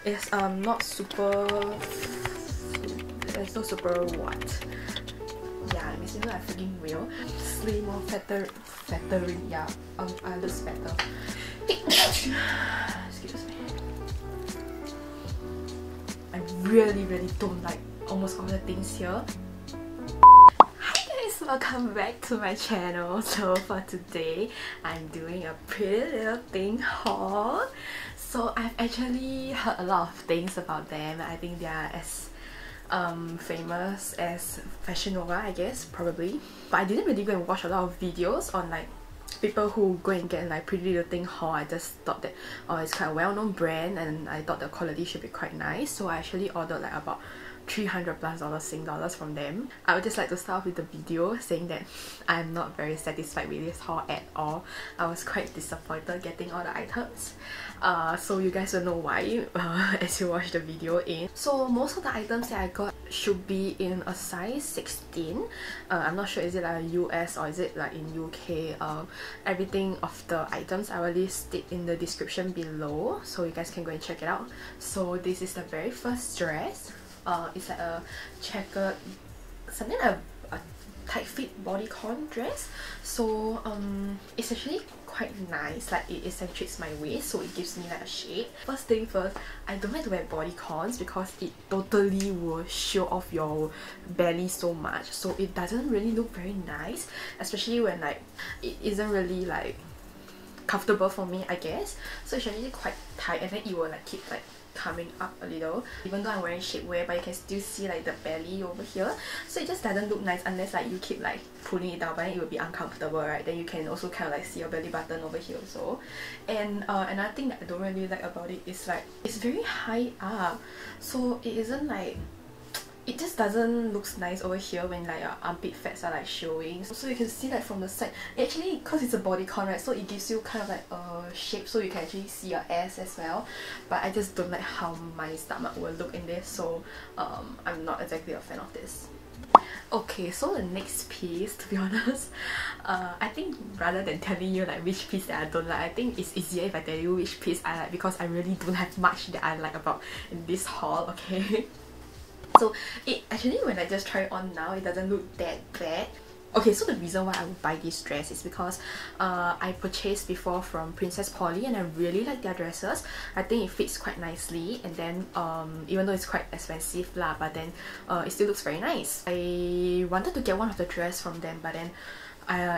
It's not super, there's no super what. Yeah, it makes me look like freaking real. Slim or fattering, yeah. I look fatter. Excuse me. I really don't like almost all the things here. Hi guys, welcome back to my channel. So for today, I'm doing a Pretty Little Thing haul. So I've actually heard a lot of things about them. I think they are as famous as Fashion Nova, I guess, probably. But I didn't really go and watch a lot of videos on like people who go and get like Pretty Little Thing haul. I just thought that it's quite a well-known brand and I thought the quality should be quite nice. So I actually ordered like about $300+ Sing dollars from them. I would just like to start off with the video saying that I'm not very satisfied with this haul at all. I was quite disappointed getting all the items. So you guys will know why as you watch the video in. So most of the items that I got should be in a size 16. I'm not sure is it like US or is it like in UK. Everything of the items I will list it in the description below so you guys can go and check it out. So this is the very first dress. It's like a checkered, something like a tight fit bodycon dress. So it's actually quite nice, like it accentuates my waist so it gives me like a shape. First thing first, I don't like to wear bodycons because it totally will show off your belly so much, so it doesn't really look very nice, especially when like it isn't really like comfortable for me, I guess. So it's actually quite tight and then it will like keep like coming up a little even though I'm wearing shapewear, but you can still see like the belly over here, so it just doesn't look nice unless like you keep like pulling it down, but then it will be uncomfortable, right? Then you can also kind of like see your belly button over here also. And another thing that I don't really like about it is like it's very high up, so it isn't like, it just doesn't look nice over here when like your armpit fats are like showing. So you can see like from the side, actually because it's a bodycon, right, so it gives you kind of like a shape so you can actually see your ass as well, but I just don't like how my stomach will look in this, so I'm not exactly a fan of this. Okay, so the next piece, to be honest, I think rather than telling you like which piece that I don't like, I think it's easier if I tell you which piece I like because I really don't have much that I like about in this haul, okay? So it actually, when I just try it on now, it doesn't look that bad. Okay, so the reason why I would buy this dress is because I purchased before from Princess Polly and I really like their dresses. I think it fits quite nicely, and then even though it's quite expensive lah, but then it still looks very nice. I wanted to get one of the dress from them, but then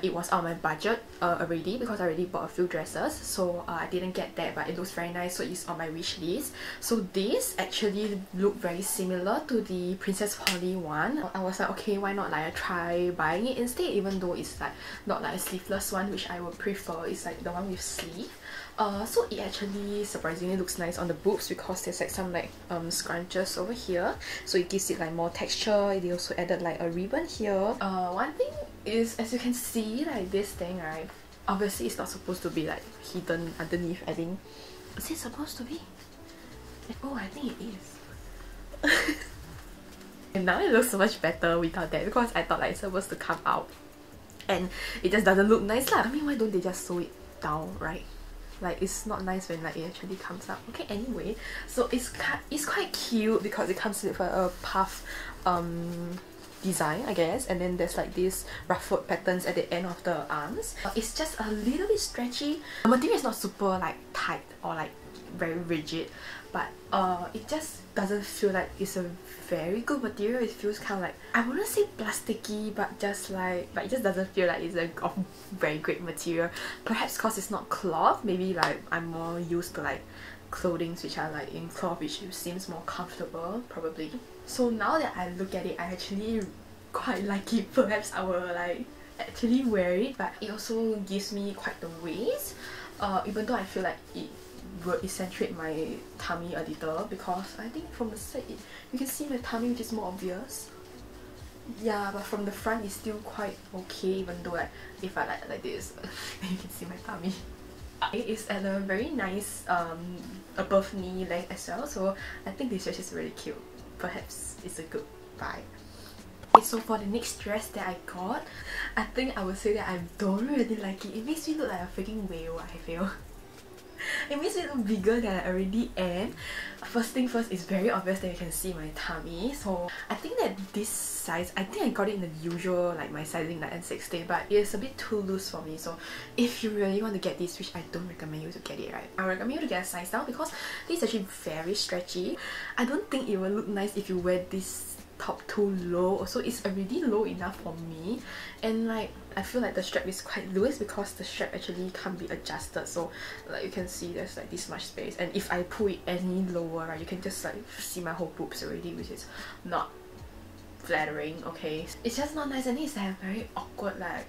it was out of my budget already because I already bought a few dresses, so I didn't get that, but it looks very nice, so it's on my wish list. So this actually looked very similar to the Princess Polly one. I was like, okay, why not like I try buying it instead, even though it's like not like a sleeveless one, which I would prefer. It's like the one with sleeve. So it actually surprisingly looks nice on the boobs because there's like some like scrunches over here, so it gives it like more texture. They also added like a ribbon here. One thing is, as you can see, like this thing, right, obviously it's not supposed to be like hidden underneath. I think, is it supposed to be? Oh, I think it is. And now it looks so much better without that because I thought like it's supposed to come out and it just doesn't look nice lah. I mean, why don't they just sew it down, right? Like it's not nice when like it actually comes up. Okay, anyway, so it's quite cute because it comes with a puff design, I guess, and then there's like these ruffled patterns at the end of the arms. It's just a little bit stretchy. The material is not super like tight or like very rigid, but it just doesn't feel like it's a very good material. It feels kind of like, I wouldn't say plasticky, but it just doesn't feel like it's a very great material. Perhaps because it's not cloth, maybe like I'm more used to like clothing which are like in cloth, which seems more comfortable probably. So now that I look at it, I actually quite like it. Perhaps I will like actually wear it, but it also gives me quite the waist, even though I feel like it will accentuate my tummy a little because I think from the side you can see my tummy, which is more obvious. Yeah, but from the front it's still quite okay, even though like if I like this then you can see my tummy. It is at a very nice above knee length as well, so I think this dress is really cute. Perhaps it's a good buy. Okay, so for the next dress that I got, I think I would say that I don't really like it. It makes me look like a freaking whale, I feel. It makes me look bigger than I already am. First thing first, it's very obvious that you can see my tummy. So I think that this size, I think I got it in the usual, like my sizing, like N16, but it's a bit too loose for me. So if you really want to get this, which I don't recommend you to get it, right? I recommend you to get a size down because this is actually very stretchy. I don't think it will look nice if you wear this top too low. Also, it's already low enough for me, and like I feel like the strap is quite loose because the strap actually can't be adjusted. So like you can see there's like this much space, and if I pull it any lower, right, you can just like see my whole boobs already, which is not flattering. Okay, it's just not nice, and it's like a very awkward like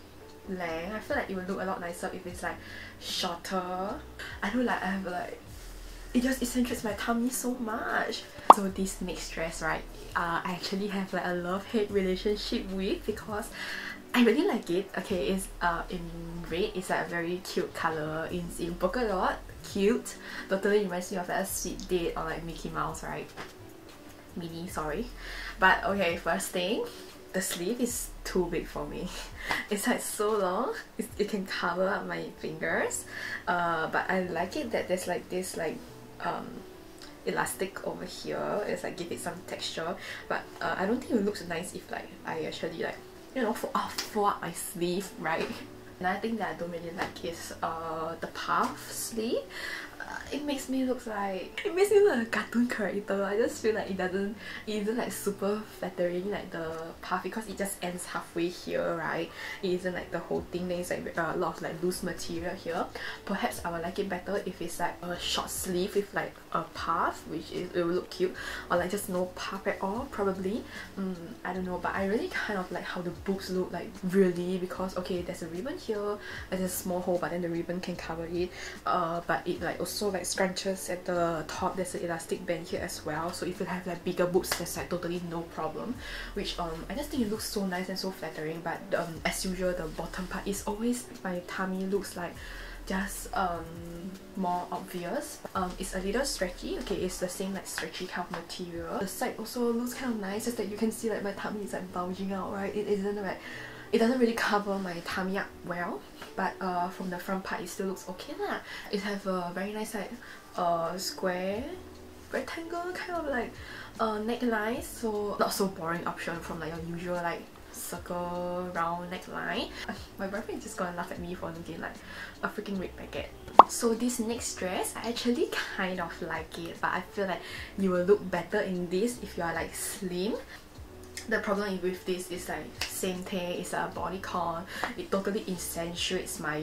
length. I feel like it would look a lot nicer if it's like shorter. I know like I have like, it just accentuates my tummy so much. So this next dress, right, I actually have like a love-hate relationship with because I really like it. Okay, it's in red. It's like a very cute color. It's in polka dot. Cute. Totally reminds me of like a Sweet Date or like Mickey Mouse, right? Minnie, sorry. But okay, first thing, the sleeve is too big for me. It's like so long. It can cover up my fingers. But I like it that there's like this like elastic over here. It's like give it some texture. But I don't think it looks nice if like I actually like, you know, fold up my sleeve, right? Another thing that I don't really like is the puff sleeve. It makes me look like a cartoon character. I just feel like it isn't like super flattering, like the puff, because it just ends halfway here, right? It isn't like the whole thing. There's like a lot of like loose material here. Perhaps I would like it better if it's like a short sleeve with like a puff, it will look cute, or like just no puff at all, probably. I don't know, but I really kind of like how the boobs look like, really, because okay, there's a ribbon here, there's a small hole, but then the ribbon can cover it, but it like also like scrunches at the top. There's an elastic band here as well, so if you have like bigger boobs, there's like totally no problem, which I just think it looks so nice and so flattering. But as usual, the bottom part is always, my tummy looks like just more obvious. It's a little stretchy. Okay, it's the same like stretchy kind of material. The side also looks kind of nice, just that you can see like my tummy is like bulging out, right? It doesn't really cover my tummy up well, but from the front part it still looks okay lah. It have a very nice like square rectangle kind of like neckline, so not so boring option from like your usual like circle round neckline. My boyfriend is just gonna laugh at me for looking like a freaking red packet. So this next dress, I actually kind of like it, but I feel like you will look better in this if you are like slim. The problem with this is like same thing, it's a bodycon. It totally accentuates my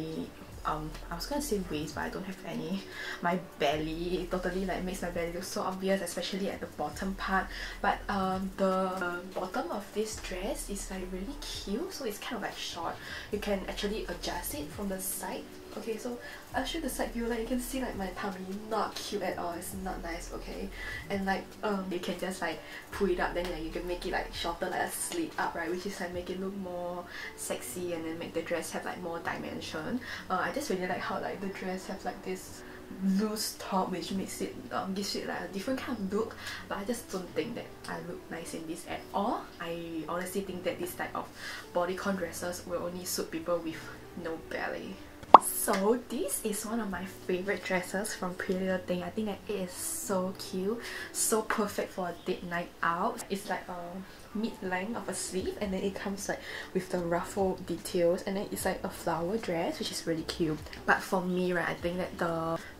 I was gonna say waist, but I don't have any. My belly, it totally like makes my belly look so obvious, especially at the bottom part. But the bottom of this dress is like really cute, so it's kind of like short. You can actually adjust it from the side. Okay, so I'll show the side view. Like you can see like my tummy, not cute at all. It's not nice, okay? And like you can just like pull it up, then like you can make it like shorter, like a slit up, right? Which is like make it look more sexy and then make the dress have like more dimension. I just really like how like the dress have like this loose top, which makes it gives it like a different kind of look. But I just don't think that I look nice in this at all. I honestly think that this type of bodycon dresses will only suit people with no belly. So this is one of my favorite dresses from Pretty Little Thing. I think that it is so cute, so perfect for a date night out. It's like a mid-length of a sleeve, and then it comes like with the ruffled details, and then it's like a flower dress, which is really cute. But for me, right, I think that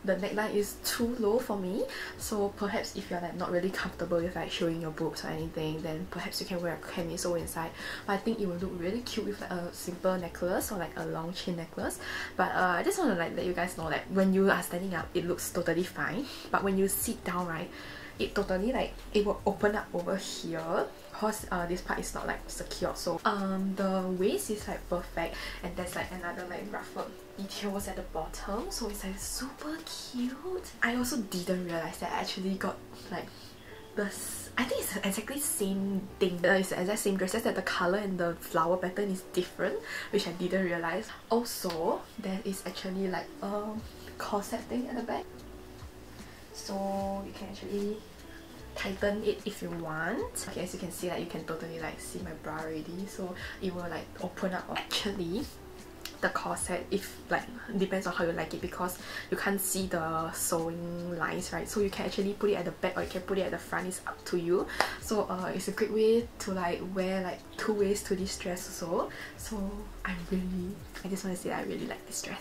the neckline is too low for me. So perhaps if you're like not really comfortable with like showing your boobs or anything, then perhaps you can wear a camisole inside. But I think it will look really cute with like a simple necklace or like a long chain necklace. But I just want to like let you guys know that when you are standing up, it looks totally fine. But when you sit down, right, it totally like, it will open up over here, because this part is not like secure. So the waist is like perfect, and there's like another like ruffled details at the bottom, so it's like super cute. I also didn't realize that I actually got like this, I think it's exactly same thing. It's the exact same dress, just that the color and the flower pattern is different, which I didn't realize. Also, there is actually like a corset thing at the back, so you can actually tighten it if you want. Okay, as you can see, like you can totally like see my bra already, so it will like open up. Actually, the corset, if like depends on how you like it, because you can't see the sewing lines, right? So you can actually put it at the back or you can put it at the front, it's up to you. So it's a great way to like wear like two ways to this dress also. So I just want to say I really like this dress.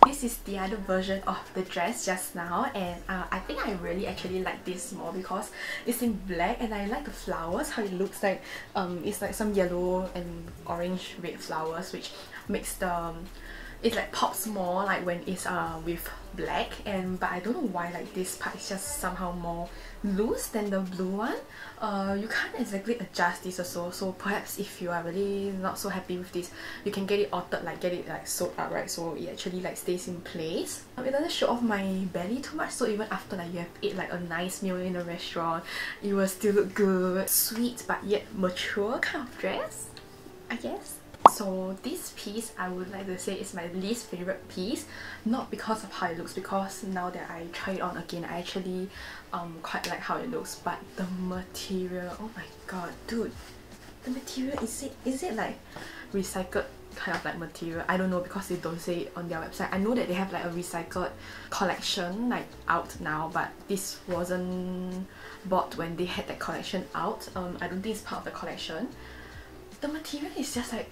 This is the other version of the dress just now, and I think I really actually like this more because it's in black and I like the flowers, how it looks like. It's like some yellow and orange red flowers, which makes the it like pops more like when it's with black. And but I don't know why like this part is just somehow more loose than the blue one. You can't exactly adjust this also, so perhaps if you are really not so happy with this, you can get it altered, like get it like sewed up, right? So it actually like stays in place. It doesn't show off my belly too much, so even after like you have ate like a nice meal in a restaurant, it will still look good. Sweet but yet mature kind of dress, I guess. So this piece I would like to say is my least favorite piece, not because of how it looks, because now that I try it on again, I actually quite like how it looks, but the material, oh my god, dude, the material, is it like recycled kind of like material? I don't know because they don't say it on their website. I know that they have like a recycled collection like out now, but this wasn't bought when they had that collection out. I don't think it's part of the collection. The material is just like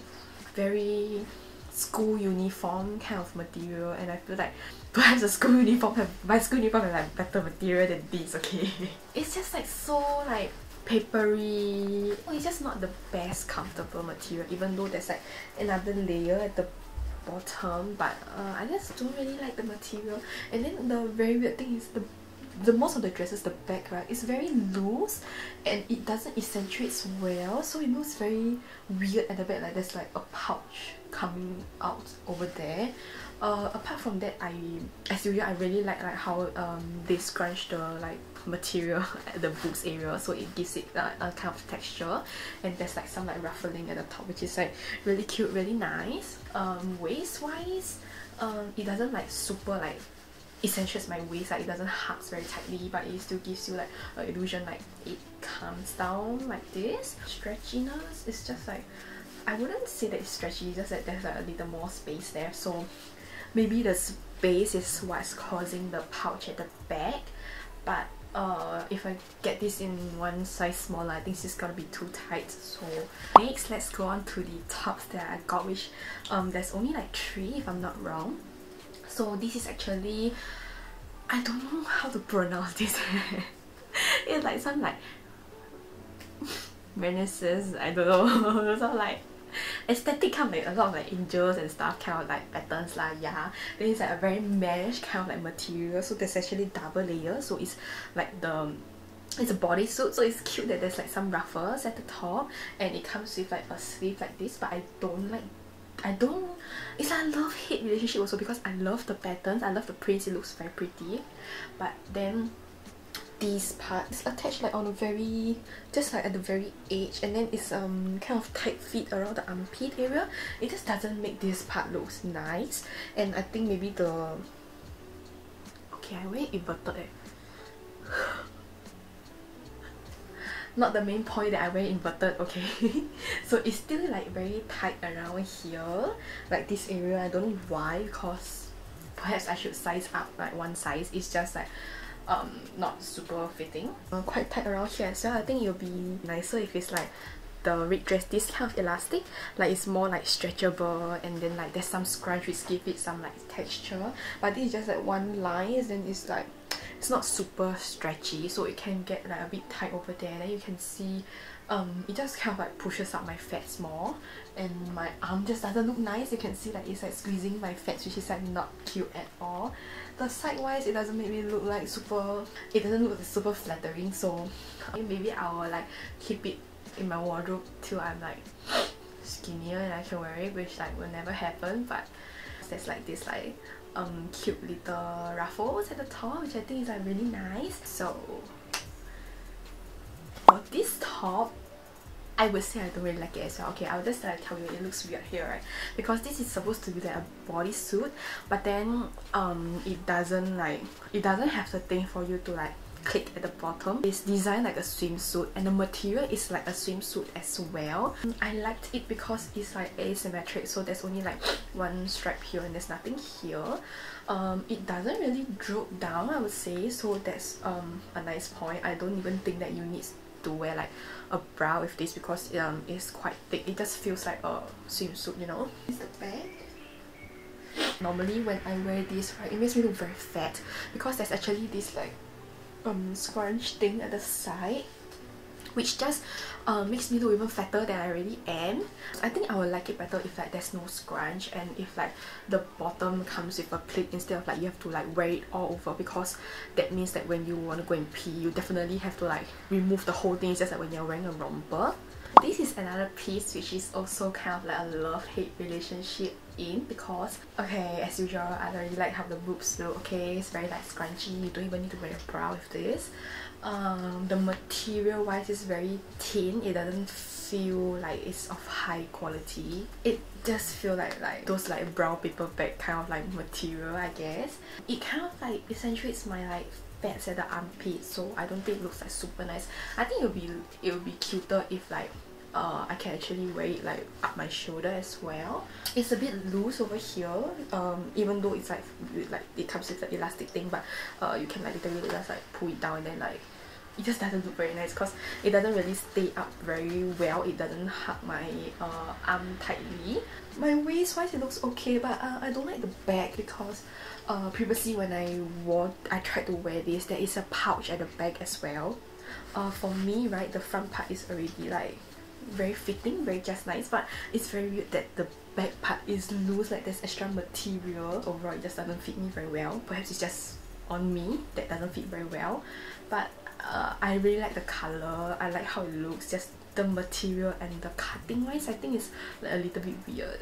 very school uniform kind of material, and I feel like perhaps my school uniform have like better material than this, okay? It's just like so like papery. Oh, it's just not the best comfortable material, even though there's like another layer at the bottom, but I just don't really like the material. And then the very weird thing is the most of the dresses, the back, right, is very loose and it doesn't accentuate well, so it looks very weird at the back, like there's like a pouch coming out over there. Apart from that, as usual, I really like how they scrunch the like material at the boobs area, so it gives it a kind of texture, and there's like some like ruffling at the top, which is like really cute, really nice. Waist wise, it doesn't like super like accentuates my waist, like it doesn't hug very tightly, but it still gives you like an illusion like it comes down like this. Stretchiness is just like, I wouldn't say that it's stretchy, just that there's like a little more space there, so maybe the space is what's causing the pouch at the back. But if I get this in one size smaller, I think it's gonna be too tight. So next, let's go on to the tops that I got, which there's only like 3 if I'm not wrong. So this is actually, I don't know how to pronounce this. It's like some like Renaissance, I don't know, some like aesthetic kind of like a lot of like angels and stuff kind of like patterns lah, yeah. Then it's like a very mesh kind of like material, so there's actually double layer, so it's like it's a bodysuit, so it's cute that there's like some ruffles at the top and it comes with like a sleeve like this, but it's like a love-hate relationship also, because I love the patterns, I love the prints, it looks very pretty, but then these parts attached like on a very, just like at the very edge, and then it's kind of tight fit around the armpit area. It just doesn't make this part looks nice, and I think maybe the, okay, I wear inverted not the main point that I wear inverted, okay? So it's still like very tight around here, like this area. I don't know why, because perhaps I should size up like one size. It's just like not super fitting. Quite tight around here as well. I think it'll be nicer if it's like the red dress, this kind of elastic, like it's more like stretchable, and then like there's some scrunch which give it some like texture. But this is just like one line, and then it's like, it's not super stretchy, so it can get like a bit tight over there. Then you can see it just kind of like pushes up my fats more, and my arm just doesn't look nice. You can see like it's like squeezing my fats, which is like not cute at all. The side wise, it doesn't make me look like super, it doesn't look super flattering, so maybe I will like keep it in my wardrobe till I'm like skinnier and I can wear it, which like will never happen. But there's like this like cute little ruffles at the top, which I think is like really nice. So for this top, I would say I don't really like it as well. Okay, I'll just like tell you, it looks weird here, right? Because this is supposed to be like a bodysuit, but then it doesn't have the thing for you to like clip at the bottom. It's designed like a swimsuit and the material is like a swimsuit as well. I liked it because it's like asymmetric, so there's only like one stripe here and there's nothing here. It doesn't really droop down, I would say, so that's a nice point. I don't even think that you need to wear like a bra with this because it's quite thick. It just feels like a swimsuit, you know. It's the bag. Normally when I wear this, right, it makes me look very fat because there's actually this like scrunch thing at the side, which just makes me look even fatter than I really am. I think I would like it better if like there's no scrunch and if like the bottom comes with a clip instead of like you have to like wear it all over, because that means that when you want to go and pee, you definitely have to like remove the whole thing. It's just like when you're wearing a romper. This is another piece which is also kind of like a love-hate relationship in, because okay, as usual, I don't really like how the boobs look. Okay, it's very like scrunchy. You don't even need to wear a bra with this. The material wise is very thin. It doesn't feel like it's of high quality. It just feels like those like brown paper bag kind of like material, I guess. It kind of like accentuates my like fats at the armpit, so I don't think it looks like super nice. I think it would be cuter if like I can actually wear it like up my shoulder as well. It's a bit loose over here, even though it's like it comes with the elastic thing, but you can like literally just like pull it down and then like it just doesn't look very nice because it doesn't really stay up very well. It doesn't hug my arm tightly. My waist wise it looks okay, but I don't like the back because previously when I tried to wear this, there is a pouch at the back as well. For me, right, the front part is already like very fitting, very just nice, but it's very weird that the back part is loose, like there's extra material. Overall, it just doesn't fit me very well. Perhaps it's just on me that doesn't fit very well, but I really like the color. I like how it looks. Just the material and the cutting wise, I think it's like a little bit weird.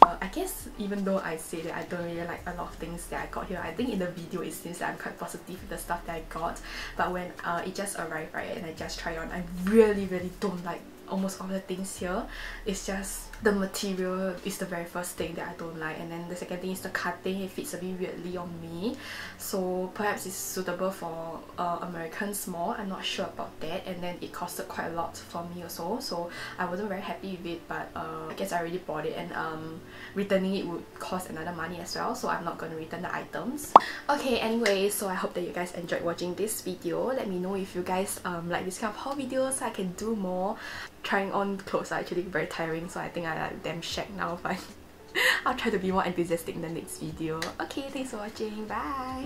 I guess even though I say that I don't really like a lot of things that I got here, I think in the video it seems that I'm quite positive with the stuff that I got, but when it just arrived, right, and I just tried on, I really don't like almost all the things here. It's just the material is the very first thing that I don't like, and then the second thing is the cutting. It fits a bit weirdly on me, so perhaps it's suitable for American small. I'm not sure about that, and then it costed quite a lot for me also, so I wasn't very happy with it, but I guess I already bought it, and returning it would cost another money as well, so I'm not going to return the items. Okay, anyway, so I hope that you guys enjoyed watching this video. Let me know if you guys like this kind of haul videos so I can do more. Trying on clothes are actually very tiring, so I think I like damn shag now, but I'll try to be more enthusiastic in the next video. Okay, thanks for watching, bye!